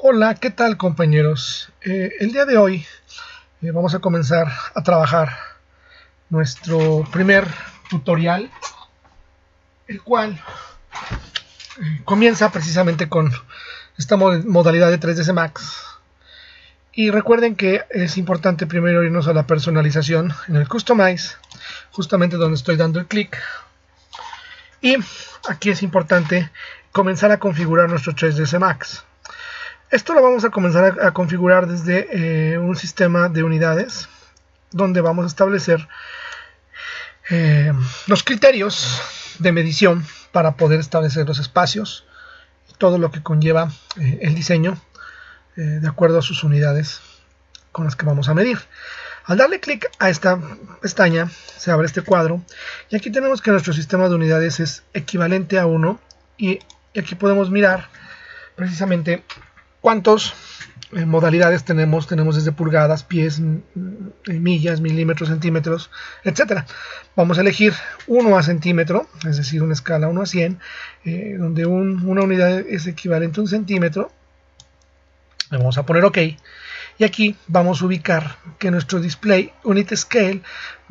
Hola, ¿qué tal compañeros? El día de hoy vamos a comenzar a trabajar nuestro primer tutorial, el cual comienza precisamente con esta modalidad de 3ds Max. Y recuerden que es importante primero irnos a la personalización en el Customize, justamente donde estoy dando el clic. Y aquí es importante comenzar a configurar nuestro 3ds Max. Esto lo vamos a comenzar a configurar desde un sistema de unidades, donde vamos a establecer los criterios de medición para poder establecer los espacios y todo lo que conlleva el diseño de acuerdo a sus unidades con las que vamos a medir. Al darle clic a esta pestaña se abre este cuadro y aquí tenemos que nuestro sistema de unidades es equivalente a 1 y aquí podemos mirar precisamente cuántas modalidades tenemos desde pulgadas, pies, millas, milímetros, centímetros, etcétera. Vamos a elegir 1 a centímetro, es decir, una escala 1 a 100, donde una unidad es equivalente a un centímetro. Le vamos a poner OK. Y aquí vamos a ubicar que nuestro display unit scale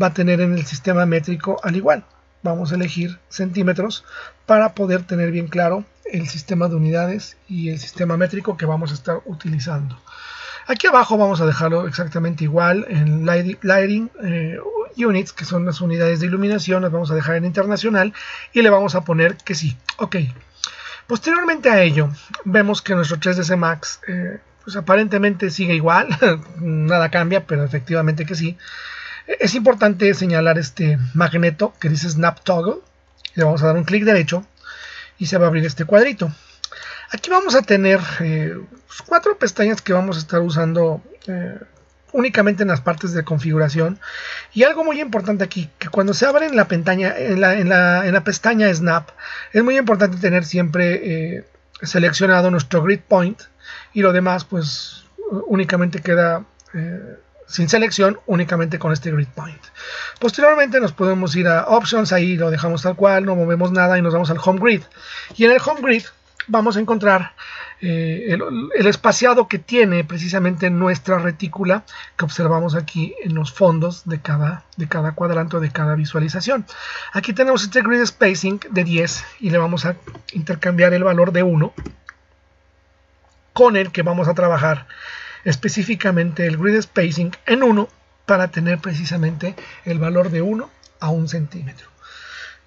va a tener en el sistema métrico al igual. Vamos a elegir centímetros para poder tener bien claro el sistema de unidades y el sistema métrico que vamos a estar utilizando. Aquí abajo vamos a dejarlo exactamente igual en Lighting Units, que son las unidades de iluminación, las vamos a dejar en internacional y le vamos a poner que sí. OK. Posteriormente a ello, vemos que nuestro 3ds Max pues aparentemente sigue igual, nada cambia, pero efectivamente que sí. Es importante señalar este magneto que dice Snap Toggle. Le vamos a dar un clic derecho y se va a abrir este cuadrito. Aquí vamos a tener 4 pestañas que vamos a estar usando únicamente en las partes de configuración. Y algo muy importante aquí, que cuando se abre en la pestaña, en la pestaña Snap, es muy importante tener siempre seleccionado nuestro grid point y lo demás pues únicamente queda sin selección, únicamente con este grid point. Posteriormente nos podemos ir a Options, ahí lo dejamos tal cual, no movemos nada y nos vamos al Home Grid. Y en el Home Grid vamos a encontrar el espaciado que tiene precisamente nuestra retícula que observamos aquí en los fondos de cada cuadrante o de cada visualización. Aquí tenemos este Grid Spacing de 10 y le vamos a intercambiar el valor de 1 con el que vamos a trabajar específicamente el grid spacing en 1 para tener precisamente el valor de 1 a 1 centímetro.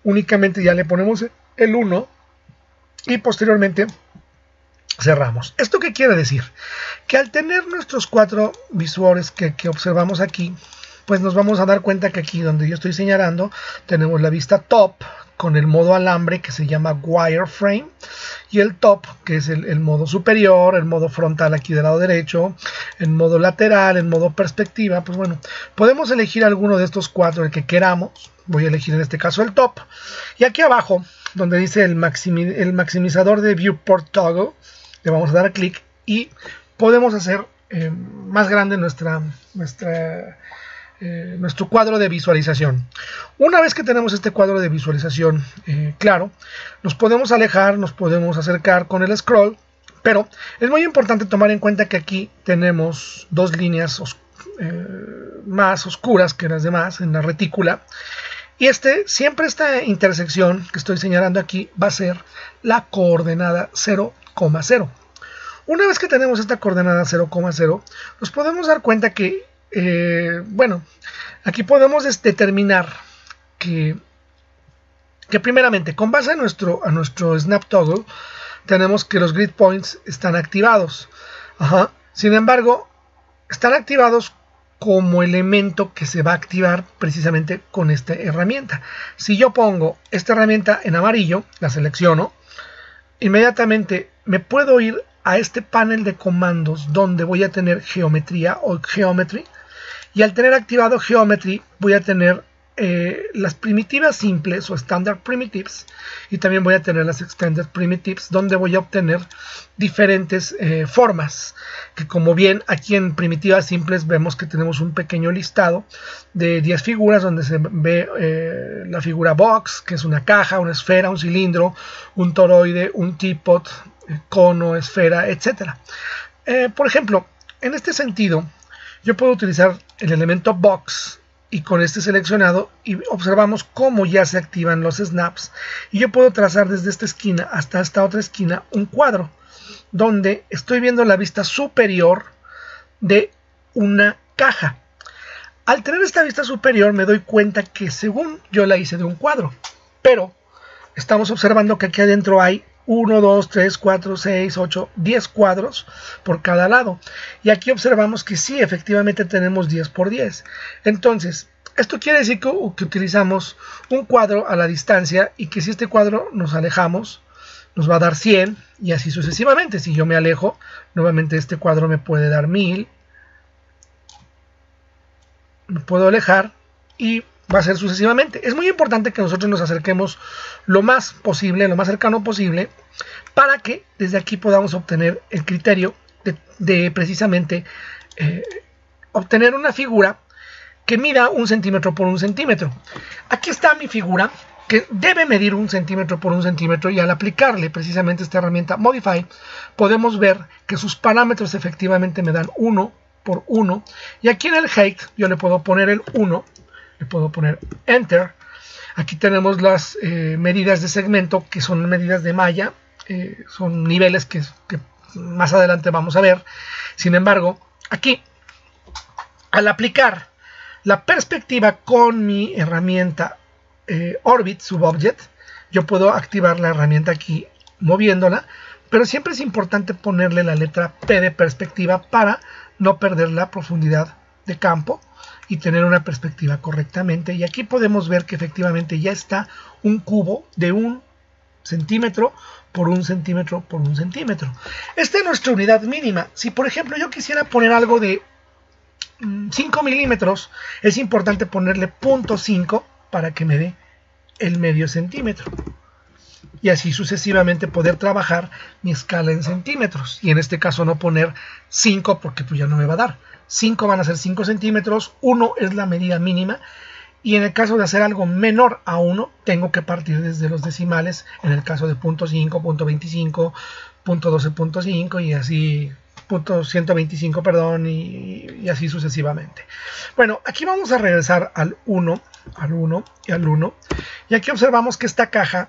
Únicamente ya le ponemos el 1 y posteriormente cerramos. ¿Esto qué quiere decir? Que al tener nuestros 4 visuales que observamos aquí, pues nos vamos a dar cuenta que aquí donde yo estoy señalando tenemos la vista top con el modo alambre que se llama wireframe y el top que es el modo superior, el modo frontal aquí del lado derecho, el modo lateral, el modo perspectiva. Pues bueno, podemos elegir alguno de estos 4 el que queramos. Voy a elegir en este caso el top y aquí abajo donde dice el maximizador de viewport toggle le vamos a dar clic y podemos hacer más grande nuestro cuadro de visualización. Una vez que tenemos este cuadro de visualización claro, nos podemos alejar, nos podemos acercar con el scroll, pero es muy importante tomar en cuenta que aquí tenemos 2 líneas más oscuras que las demás en la retícula y siempre esta intersección que estoy señalando aquí va a ser la coordenada 0,0. Una vez que tenemos esta coordenada 0,0 nos podemos dar cuenta que bueno, aquí podemos determinar que primeramente con base a nuestro Snap Toggle tenemos que los grid points están activados. Sin embargo, están activados como elemento que se va a activar precisamente con esta herramienta. Si yo pongo esta herramienta en amarillo, la selecciono, inmediatamente me puedo ir a este panel de comandos donde voy a tener geometría o geometry. Y al tener activado Geometry voy a tener las primitivas simples o Standard Primitives y también voy a tener las Extended Primitives donde voy a obtener diferentes formas que como bien aquí en primitivas simples vemos que tenemos un pequeño listado de 10 figuras donde se ve la figura box, que es una caja, una esfera, un cilindro, un toroide, un teapot, cono, esfera, etcétera. Por ejemplo, en este sentido, yo puedo utilizar el elemento box y con este seleccionado y observamos cómo ya se activan los snaps. Y yo puedo trazar desde esta esquina hasta esta otra esquina un cuadro donde estoy viendo la vista superior de una caja. Al tener esta vista superior me doy cuenta que según yo la hice de un cuadro, pero estamos observando que aquí adentro hay 1, 2, 3, 4, 6, 8, 10 cuadros por cada lado. Y aquí observamos que sí, efectivamente tenemos 10 por 10. Entonces, esto quiere decir que utilizamos un cuadro a la distancia y que si este cuadro nos alejamos, nos va a dar 100 y así sucesivamente. Si yo me alejo, nuevamente este cuadro me puede dar 1000. Me puedo alejar y va a ser sucesivamente. Es muy importante que nosotros nos acerquemos lo más posible, lo más cercano posible, para que desde aquí podamos obtener el criterio de precisamente obtener una figura que mida 1 centímetro por 1 centímetro. Aquí está mi figura que debe medir 1 centímetro por 1 centímetro y al aplicarle precisamente esta herramienta Modify podemos ver que sus parámetros efectivamente me dan 1 por 1 y aquí en el height yo le puedo poner el 1, le puedo poner Enter. Aquí tenemos las medidas de segmento que son medidas de malla, son niveles que más adelante vamos a ver. Sin embargo, aquí al aplicar la perspectiva con mi herramienta Orbit Subobject, yo puedo activar la herramienta aquí moviéndola, pero siempre es importante ponerle la letra P de perspectiva para no perder la profundidad de campo y tener una perspectiva correctamente. Y aquí podemos ver que efectivamente ya está un cubo de 1 centímetro por 1 centímetro por 1 centímetro. Esta es nuestra unidad mínima. Si por ejemplo yo quisiera poner algo de 5 milímetros, es importante ponerle 0.5 para que me dé el medio centímetro. Y así sucesivamente poder trabajar mi escala en centímetros. Y en este caso no poner 5 porque pues ya no me va a dar. 5 van a ser 5 centímetros, 1 es la medida mínima. Y en el caso de hacer algo menor a 1, tengo que partir desde los decimales. En el caso de 0.5, 0.25, 0.12.5 y así 125, perdón, y así sucesivamente. Bueno, aquí vamos a regresar al 1, al 1 y al 1. Y aquí observamos que esta caja,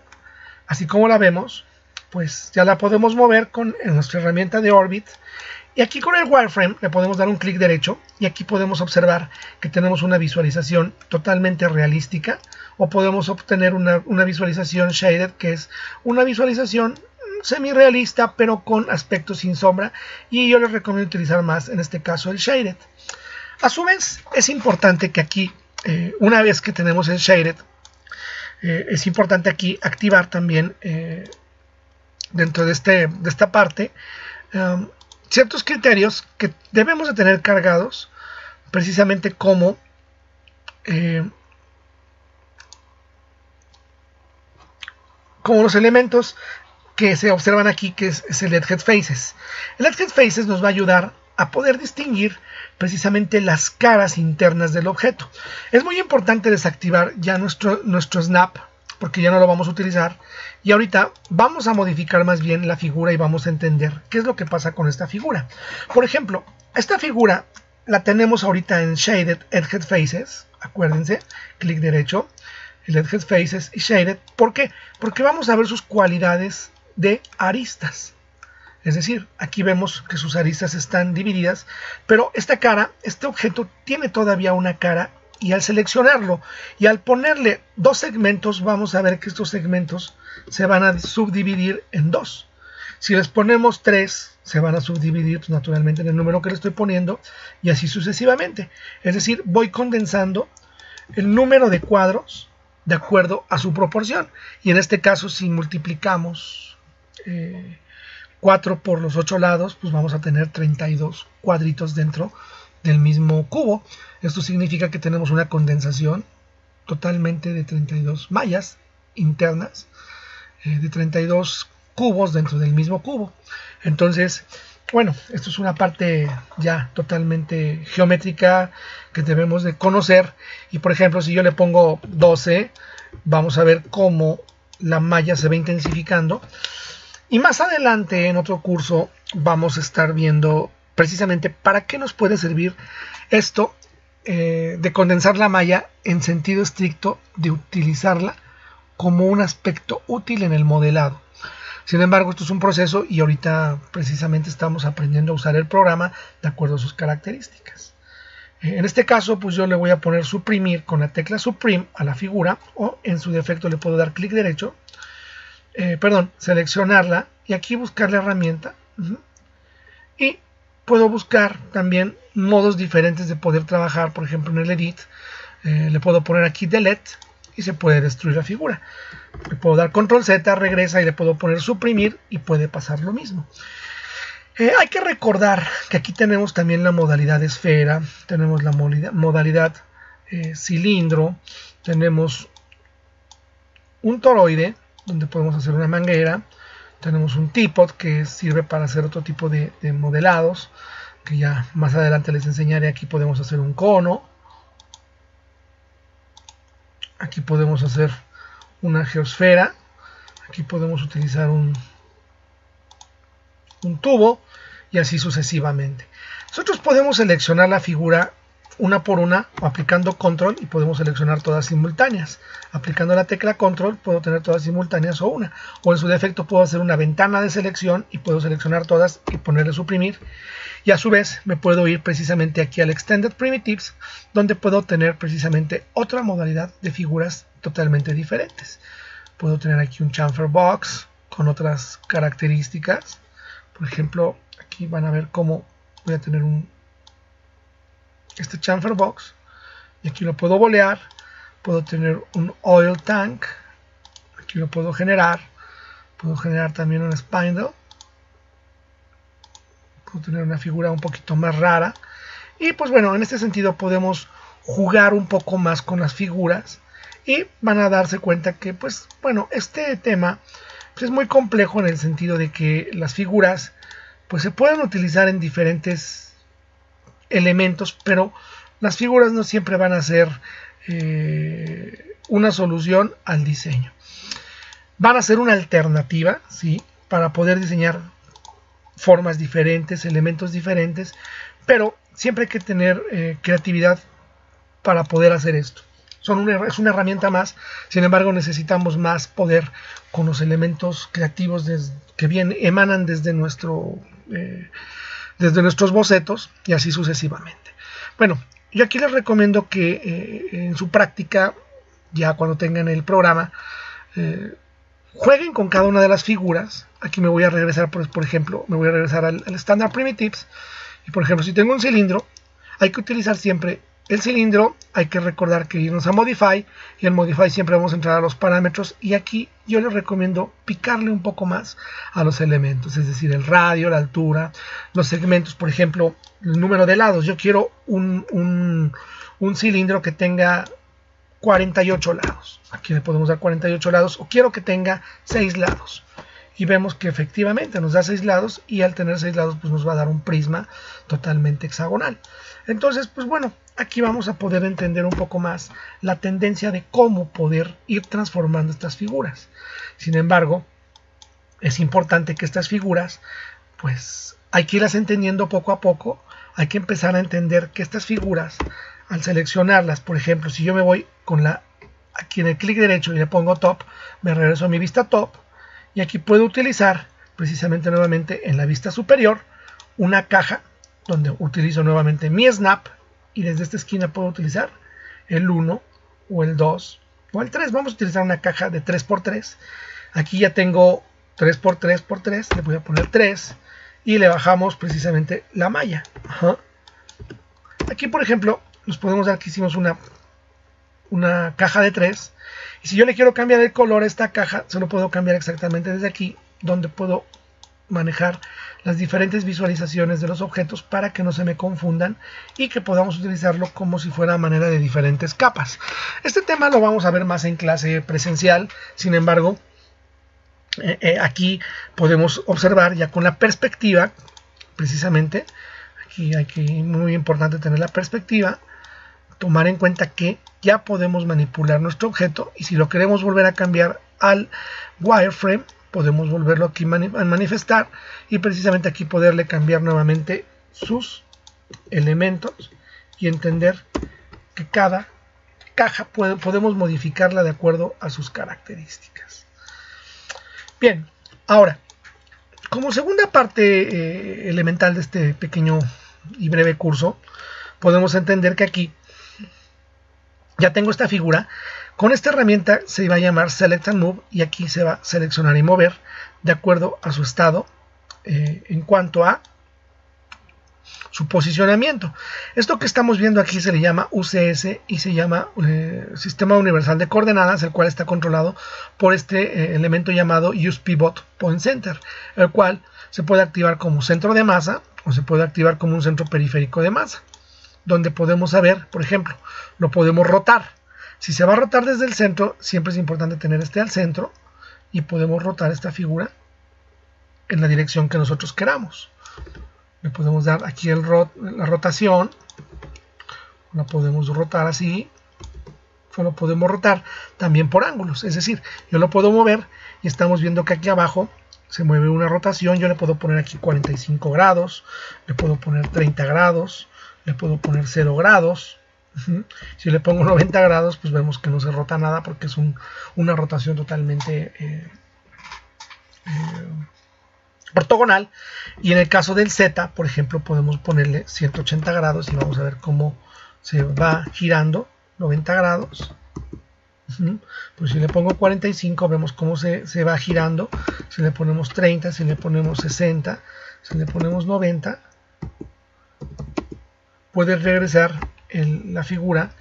así como la vemos, pues ya la podemos mover con nuestra herramienta de Orbit. Y aquí con el wireframe le podemos dar un clic derecho y aquí podemos observar que tenemos una visualización totalmente realística, o podemos obtener una visualización shaded, que es una visualización semi-realista pero con aspectos sin sombra, y yo les recomiendo utilizar más en este caso el shaded. A su vez es importante que aquí, una vez que tenemos el shaded, es importante aquí activar también dentro de esta parte ciertos criterios que debemos de tener cargados, precisamente como los elementos que se observan aquí, que es el Edge Faces. El Edge Faces nos va a ayudar a poder distinguir precisamente las caras internas del objeto. Es muy importante desactivar ya nuestro snap, porque ya no lo vamos a utilizar, y ahorita vamos a modificar más bien la figura y vamos a entender qué es lo que pasa con esta figura. Por ejemplo, esta figura la tenemos ahorita en Shaded Edge Faces, acuérdense, clic derecho, el Edge Faces y Shaded. ¿Por qué? Porque vamos a ver sus cualidades de aristas. Es decir, aquí vemos que sus aristas están divididas, pero esta cara, este objeto tiene todavía una cara, y al seleccionarlo y al ponerle 2 segmentos, vamos a ver que estos segmentos se van a subdividir en 2. Si les ponemos 3, se van a subdividir pues, naturalmente en el número que le estoy poniendo, y así sucesivamente. Es decir, voy condensando el número de cuadros de acuerdo a su proporción. Y en este caso, si multiplicamos 4 por los 8 lados, pues vamos a tener 32 cuadritos dentro del mismo cubo. Esto significa que tenemos una condensación totalmente de 32 mallas internas, de 32 cubos dentro del mismo cubo. Entonces, bueno, esto es una parte ya totalmente geométrica que debemos de conocer. Y por ejemplo, si yo le pongo 12, vamos a ver cómo la malla se va intensificando. Y más adelante en otro curso vamos a estar viendo precisamente para qué nos puede servir esto de condensar la malla en sentido estricto de utilizarla como un aspecto útil en el modelado. Sin embargo, esto es un proceso y ahorita precisamente estamos aprendiendo a usar el programa de acuerdo a sus características. En este caso, pues yo le voy a poner suprimir con la tecla Supreme a la figura, o en su defecto le puedo dar clic derecho, seleccionarla y aquí buscar la herramienta. Y puedo buscar también modos diferentes de poder trabajar. Por ejemplo, en el Edit le puedo poner aquí Delete y se puede destruir la figura. Le puedo dar Control Z, regresa y le puedo poner suprimir y puede pasar lo mismo. Hay que recordar que aquí tenemos también la modalidad esfera, tenemos la modalidad cilindro, tenemos un toroide donde podemos hacer una manguera, tenemos un teapot que sirve para hacer otro tipo de modelados, que ya más adelante les enseñaré. Aquí podemos hacer un cono, aquí podemos hacer una geosfera, aquí podemos utilizar un tubo y así sucesivamente. Nosotros podemos seleccionar la figura una por una o aplicando control y podemos seleccionar todas simultáneas. Aplicando la tecla control puedo tener todas simultáneas o una, o en su defecto puedo hacer una ventana de selección y puedo seleccionar todas y ponerle suprimir, y a su vez me puedo ir precisamente aquí al Extended Primitives, donde puedo tener precisamente otra modalidad de figuras totalmente diferentes. Puedo tener aquí un chamfer box con otras características. Por ejemplo, aquí van a ver cómo voy a tener este chamfer box y aquí lo puedo bolear. Puedo tener un oil tank, aquí lo puedo generar también un spindle, puedo tener una figura un poquito más rara. Y pues bueno, en este sentido podemos jugar un poco más con las figuras y van a darse cuenta que pues bueno, este tema pues es muy complejo en el sentido de que las figuras pues se pueden utilizar en diferentes elementos, pero las figuras no siempre van a ser una solución al diseño. Van a ser una alternativa, ¿sí?, para poder diseñar formas diferentes, elementos diferentes, pero siempre hay que tener creatividad para poder hacer esto. Es una herramienta más, sin embargo necesitamos más poder con los elementos creativos que emanan desde nuestros bocetos y así sucesivamente. Bueno, yo aquí les recomiendo que en su práctica, ya cuando tengan el programa, jueguen con cada una de las figuras. Aquí me voy a regresar, por ejemplo, me voy a regresar al Standard Primitives. Y por ejemplo, si tengo un cilindro, hay que utilizar siempre el cilindro. Hay que recordar que irnos a Modify, y en Modify siempre vamos a entrar a los parámetros, y aquí yo les recomiendo picarle un poco más a los elementos, es decir, el radio, la altura, los segmentos. Por ejemplo, el número de lados. Yo quiero un cilindro que tenga 48 lados. Aquí le podemos dar 48 lados, o quiero que tenga 6 lados. Y vemos que efectivamente nos da 6 lados, y al tener 6 lados pues nos va a dar un prisma totalmente hexagonal. Entonces, pues bueno, aquí vamos a poder entender un poco más la tendencia de cómo poder ir transformando estas figuras. Sin embargo, es importante que estas figuras, pues hay que irlas entendiendo poco a poco. Hay que empezar a entender que estas figuras, al seleccionarlas, por ejemplo, si yo me voy aquí en el clic derecho y le pongo top, me regreso a mi vista top, y aquí puedo utilizar precisamente nuevamente en la vista superior una caja donde utilizo nuevamente mi snap, y desde esta esquina puedo utilizar el 1 o el 2 o el 3. Vamos a utilizar una caja de 3×3. Aquí ya tengo 3×3×3, le voy a poner 3 y le bajamos precisamente la malla. Aquí por ejemplo nos podemos dar que hicimos una caja de 3, y si yo le quiero cambiar el color a esta caja, se lo puedo cambiar exactamente desde aquí, donde puedo manejar las diferentes visualizaciones de los objetos para que no se me confundan y que podamos utilizarlo como si fuera a manera de diferentes capas. Este tema lo vamos a ver más en clase presencial. Sin embargo, aquí podemos observar ya con la perspectiva, precisamente aquí muy importante tener la perspectiva, tomar en cuenta que ya podemos manipular nuestro objeto, y si lo queremos volver a cambiar al wireframe, podemos volverlo aquí a manifestar, y precisamente aquí poderle cambiar nuevamente sus elementos y entender que cada caja podemos modificarla de acuerdo a sus características. Bien, ahora, como segunda parte elemental de este pequeño y breve curso, podemos entender que aquí ya tengo esta figura. Con esta herramienta se va a llamar Select and Move y aquí se va a seleccionar y mover de acuerdo a su estado en cuanto a su posicionamiento. Esto que estamos viendo aquí se le llama UCS y se llama Sistema Universal de Coordenadas, el cual está controlado por este elemento llamado UsePivot Point Center, el cual se puede activar como centro de masa o se puede activar como un centro periférico de masa, donde podemos saber, por ejemplo, lo podemos rotar. Si se va a rotar desde el centro, siempre es importante tener este al centro y podemos rotar esta figura en la dirección que nosotros queramos. Le podemos dar aquí la rotación, la podemos rotar así, o lo podemos rotar también por ángulos, es decir, yo lo puedo mover y estamos viendo que aquí abajo se mueve una rotación. Yo le puedo poner aquí 45 grados, le puedo poner 30 grados, le puedo poner 0 grados. Si le pongo 90 grados, pues vemos que no se rota nada porque es una rotación totalmente ortogonal. Y en el caso del Z, por ejemplo, podemos ponerle 180 grados y vamos a ver cómo se va girando 90 grados. Pues si le pongo 45, vemos cómo se va girando. Si le ponemos 30, si le ponemos 60, si le ponemos 90, puede regresar la figura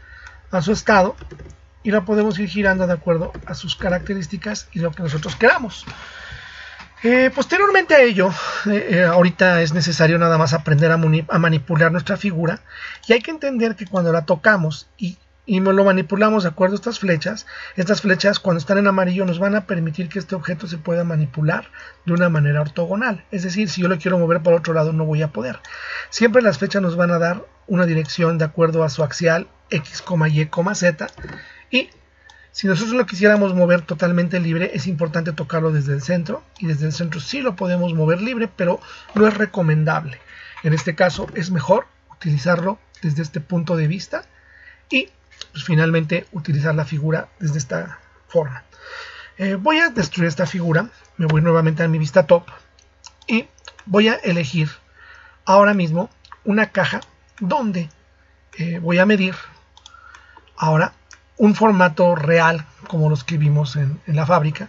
a su estado y la podemos ir girando de acuerdo a sus características y lo que nosotros queramos. Posteriormente a ello, ahorita es necesario nada más aprender a manipular nuestra figura, y hay que entender que cuando la tocamos y lo manipulamos de acuerdo a estas flechas cuando están en amarillo nos van a permitir que este objeto se pueda manipular de una manera ortogonal. Es decir, si yo lo quiero mover para otro lado no voy a poder. Siempre las flechas nos van a dar una dirección de acuerdo a su axial X, Y, Z, y si nosotros lo quisiéramos mover totalmente libre, es importante tocarlo desde el centro, y desde el centro sí lo podemos mover libre, pero no es recomendable. En este caso es mejor utilizarlo desde este punto de vista y pues, finalmente utilizar la figura desde esta forma. Voy a destruir esta figura, me voy nuevamente a mi vista top y voy a elegir ahora mismo una caja donde voy a medir ahora un formato real como los que vimos en la fábrica,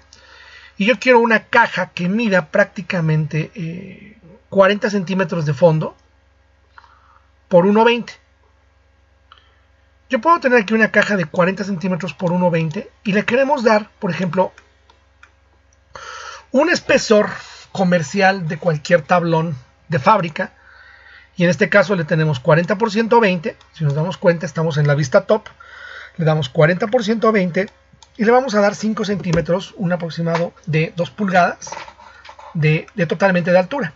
y yo quiero una caja que mida prácticamente 40 centímetros de fondo por 1,20. Yo puedo tener aquí una caja de 40 centímetros por 1,20 y le queremos dar, por ejemplo, un espesor comercial de cualquier tablón de fábrica, y en este caso le tenemos 40 por 120. Si nos damos cuenta, estamos en la vista top, le damos 40 por 120 y le vamos a dar 5 centímetros, un aproximado de 2 pulgadas de totalmente de altura.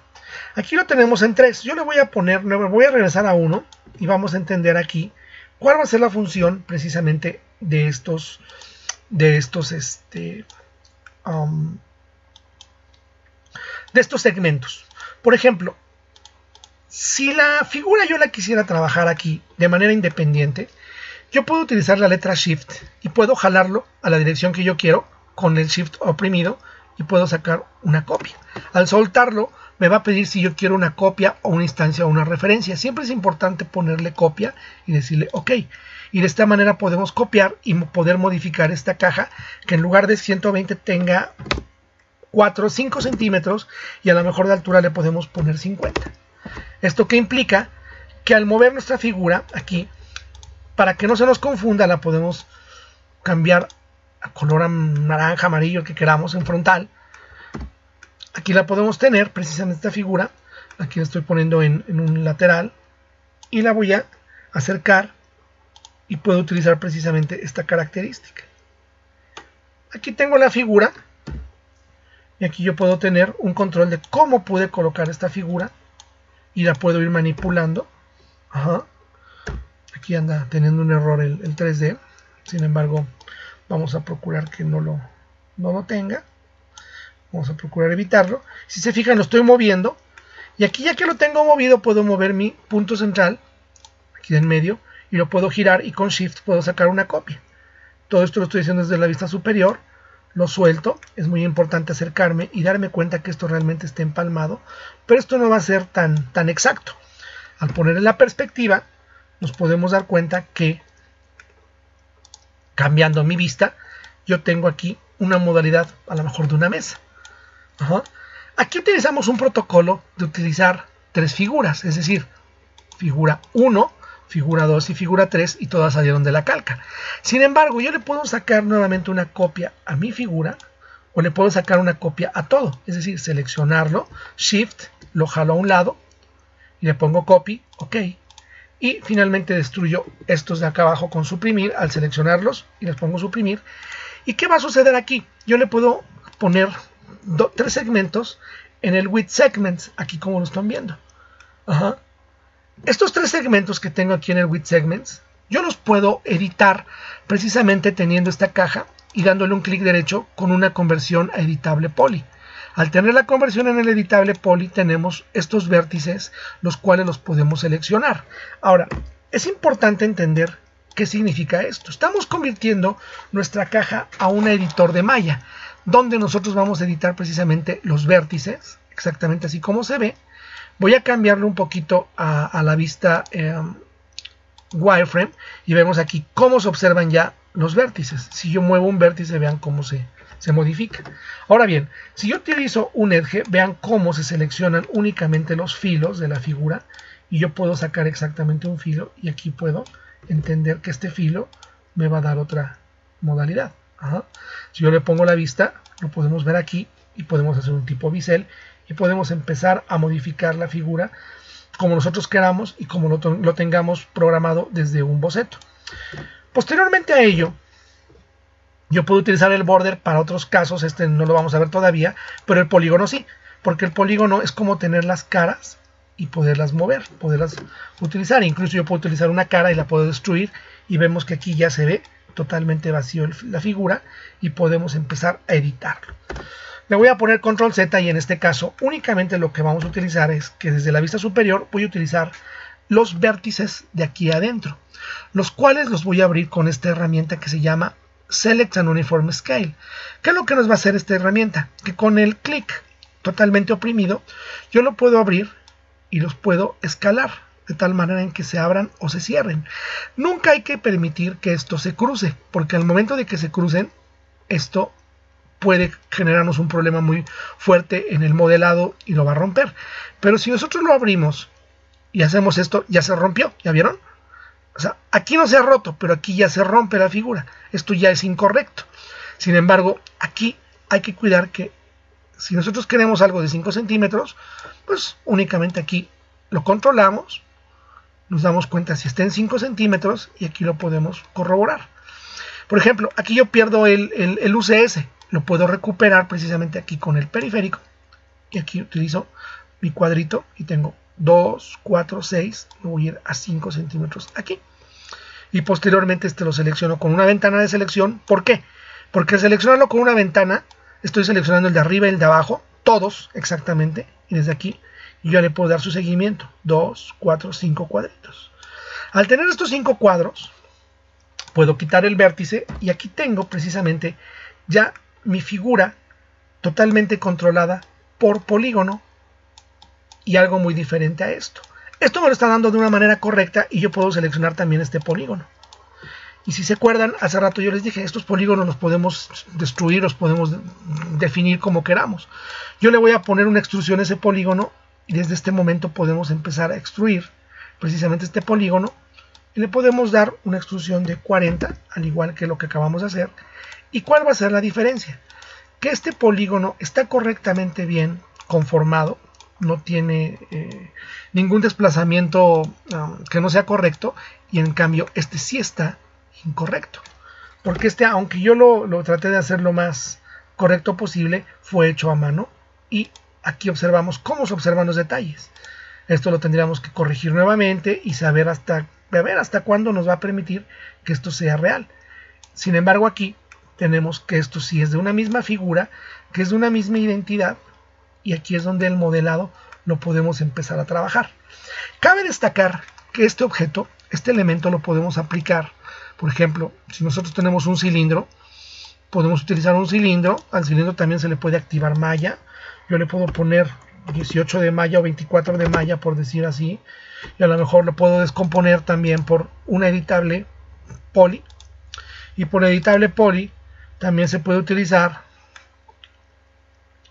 Aquí lo tenemos en 3. Yo le voy a poner, voy a regresar a 1 y vamos a entender aquí cuál va a ser la función precisamente de estos segmentos. Por ejemplo, si la figura yo la quisiera trabajar aquí de manera independiente, yo puedo utilizar la letra Shift y puedo jalarlo a la dirección que yo quiero con el Shift oprimido y puedo sacar una copia. Al soltarlo me va a pedir si yo quiero una copia o una instancia o una referencia. Siempre es importante ponerle copia y decirle OK. Y de esta manera podemos copiar y poder modificar esta caja que en lugar de 120 tenga 4 o 5 centímetros y a lo mejor de altura le podemos poner 50. ¿Esto qué implica? Que al mover nuestra figura aquí, para que no se nos confunda, la podemos cambiar a color naranja, amarillo, el que queramos en frontal. Aquí la podemos tener, precisamente esta figura. Aquí la estoy poniendo en un lateral y la voy a acercar y puedo utilizar precisamente esta característica. Aquí tengo la figura y aquí yo puedo tener un control de cómo pude colocar esta figura y la puedo ir manipulando. Aquí anda teniendo un error el 3D, sin embargo vamos a procurar que no lo tenga. Vamos a procurar evitarlo. Si se fijan, lo estoy moviendo Y aquí, ya que lo tengo movido, puedo mover mi punto central aquí en medio y lo puedo girar, y con Shift puedo sacar una copia. Todo esto lo estoy haciendo desde la vista superior. Lo suelto. Es muy importante acercarme y darme cuenta que esto realmente está empalmado, pero esto no va a ser tan exacto. Al poner en la perspectiva, nos podemos dar cuenta que, cambiando mi vista, yo tengo aquí una modalidad a lo mejor de una mesa. Aquí utilizamos un protocolo de utilizar 3 figuras, es decir, figura 1, figura 2 y figura 3, y todas salieron de la calca. Sin embargo, yo le puedo sacar nuevamente una copia a mi figura, o le puedo sacar una copia a todo, es decir, seleccionarlo, Shift, lo jalo a un lado, y le pongo copy, ok, y finalmente destruyo estos de acá abajo con suprimir, al seleccionarlos, y les pongo suprimir. ¿Y qué va a suceder aquí? Yo le puedo poner 3 segmentos en el With Segments, aquí como lo están viendo. Estos 3 segmentos que tengo aquí en el With Segments, yo los puedo editar precisamente teniendo esta caja y dándole un clic derecho con una conversión a editable poly. Al tener la conversión en el editable poly, tenemos estos vértices, los cuales los podemos seleccionar. Ahora, es importante entender qué significa esto. Estamos convirtiendo nuestra caja a un editor de malla, donde nosotros vamos a editar precisamente los vértices, exactamente así como se ve. Voy a cambiarlo un poquito a la vista wireframe, y vemos aquí cómo se observan ya los vértices. Si yo muevo un vértice, vean cómo se modifica. Ahora bien, si yo utilizo un edge, vean cómo se seleccionan únicamente los filos de la figura, y yo puedo sacar exactamente un filo, y aquí puedo entender que este filo me va a dar otra modalidad. Si yo le pongo la vista, lo podemos ver aquí, y podemos hacer un tipo bisel, y podemos empezar a modificar la figura como nosotros queramos y como lo tengamos programado desde un boceto. Posteriormente a ello, yo puedo utilizar el border para otros casos. Este no lo vamos a ver todavía, pero el polígono sí, porque el polígono es como tener las caras y poderlas mover, poderlas utilizar. Incluso yo puedo utilizar una cara y la puedo destruir, y vemos que aquí ya se ve totalmente vacío la figura, y podemos empezar a editarlo. Le voy a poner control Z, y en este caso únicamente lo que vamos a utilizar es que desde la vista superior voy a utilizar los vértices de aquí adentro, los cuales los voy a abrir con esta herramienta que se llama Select an Uniform Scale. ¿Qué es lo que nos va a hacer esta herramienta? Que con el clic totalmente oprimido, yo lo puedo abrir y los puedo escalar de tal manera en que se abran o se cierren. Nunca hay que permitir que esto se cruce, porque al momento de que se crucen, esto puede generarnos un problema muy fuerte en el modelado y lo va a romper. Pero si nosotros lo abrimos y hacemos esto, ya se rompió, ¿ya vieron? O sea, aquí no se ha roto, pero aquí ya se rompe la figura. Esto ya es incorrecto. Sin embargo, aquí hay que cuidar que si nosotros queremos algo de 5 centímetros, pues únicamente aquí lo controlamos, nos damos cuenta si está en 5 centímetros, y aquí lo podemos corroborar. Por ejemplo, aquí yo pierdo el UCS, lo puedo recuperar precisamente aquí con el periférico, y aquí utilizo mi cuadrito y tengo 2, 4, 6, me voy a ir a 5 centímetros aquí, y posteriormente lo selecciono con una ventana de selección. ¿Por qué? Porque al seleccionarlo con una ventana, estoy seleccionando el de arriba y el de abajo, todos exactamente, y desde aquí yo ya le puedo dar su seguimiento, 2, 4, 5 cuadritos. Al tener estos 5 cuadros, puedo quitar el vértice, y aquí tengo precisamente ya mi figura totalmente controlada por polígono, y algo muy diferente a esto. Esto me lo está dando de una manera correcta, y yo puedo seleccionar también este polígono. Y si se acuerdan, hace rato yo les dije, estos polígonos los podemos destruir, los podemos definir como queramos. Yo le voy a poner una extrusión a ese polígono, y desde este momento podemos empezar a extruir precisamente este polígono, y le podemos dar una extrusión de 40, al igual que lo que acabamos de hacer. ¿Y cuál va a ser la diferencia? Que este polígono está correctamente bien conformado, no tiene ningún desplazamiento que no sea correcto, y en cambio este sí está incorrecto, porque este, aunque yo lo traté de hacer lo más correcto posible, fue hecho a mano, y aquí observamos cómo se observan los detalles. Esto lo tendríamos que corregir nuevamente y saber hasta cuándo nos va a permitir que esto sea real. Sin embargo, aquí tenemos que esto sí es de una misma figura, que es de una misma identidad, y aquí es donde el modelado lo podemos empezar a trabajar. Cabe destacar que este objeto, este elemento lo podemos aplicar, por ejemplo, si nosotros tenemos un cilindro, podemos utilizar un cilindro, al cilindro también se le puede activar malla, yo le puedo poner 18 de malla o 24 de malla, por decir así, y a lo mejor lo puedo descomponer también por una editable poly, y por editable poly también se puede utilizar,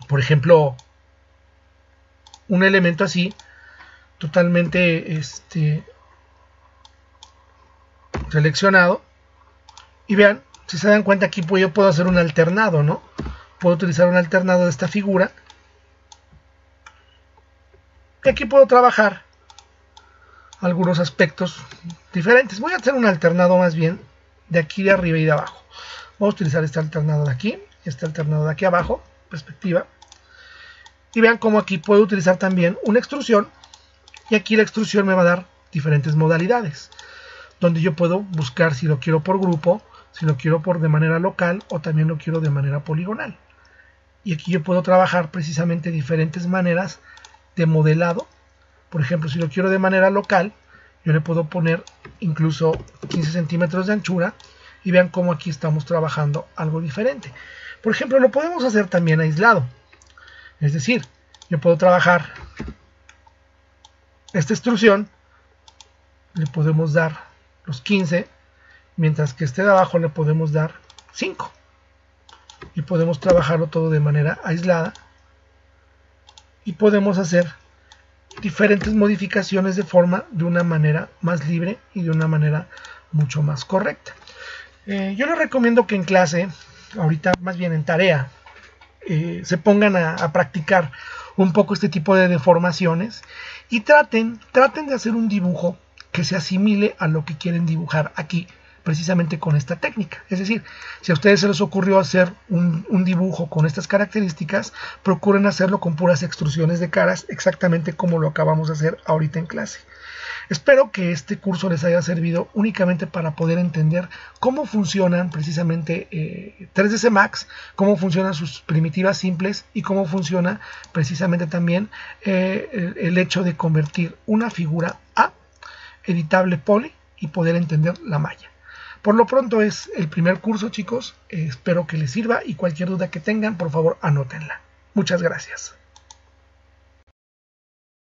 por ejemplo, un elemento así, totalmente seleccionado, y vean, si se dan cuenta aquí yo puedo hacer un alternado, ¿no? Puedo utilizar un alternado de esta figura, y aquí puedo trabajar algunos aspectos diferentes. Voy a hacer un alternado más bien de aquí de arriba y de abajo. Vamos a utilizar este alternado de aquí, este alternado de aquí abajo, perspectiva. Y vean cómo aquí puedo utilizar también una extrusión, y aquí la extrusión me va a dar diferentes modalidades, donde yo puedo buscar si lo quiero por grupo, si lo quiero de manera local o también lo quiero de manera poligonal. Y aquí yo puedo trabajar precisamente diferentes maneras de modelado. Por ejemplo, si lo quiero de manera local, yo le puedo poner incluso 15 centímetros de anchura, y vean cómo aquí estamos trabajando algo diferente. Por ejemplo, lo podemos hacer también aislado. Es decir, yo puedo trabajar esta extrusión, le podemos dar los 15, mientras que este de abajo le podemos dar 5. Y podemos trabajarlo todo de manera aislada. Y podemos hacer diferentes modificaciones de forma de una manera más libre y de una manera mucho más correcta. Yo les recomiendo que en clase, ahorita más bien en tarea, se pongan a practicar un poco este tipo de deformaciones y traten de hacer un dibujo que se asimile a lo que quieren dibujar aquí, precisamente con esta técnica. Es decir, si a ustedes se les ocurrió hacer un dibujo con estas características, procuren hacerlo con puras extrusiones de caras, exactamente como lo acabamos de hacer ahorita en clase. Espero que este curso les haya servido únicamente para poder entender cómo funcionan precisamente 3ds Max, cómo funcionan sus primitivas simples y cómo funciona precisamente también el hecho de convertir una figura a editable poly y poder entender la malla. Por lo pronto es el primer curso, chicos. Espero que les sirva y cualquier duda que tengan, por favor, anótenla. Muchas gracias.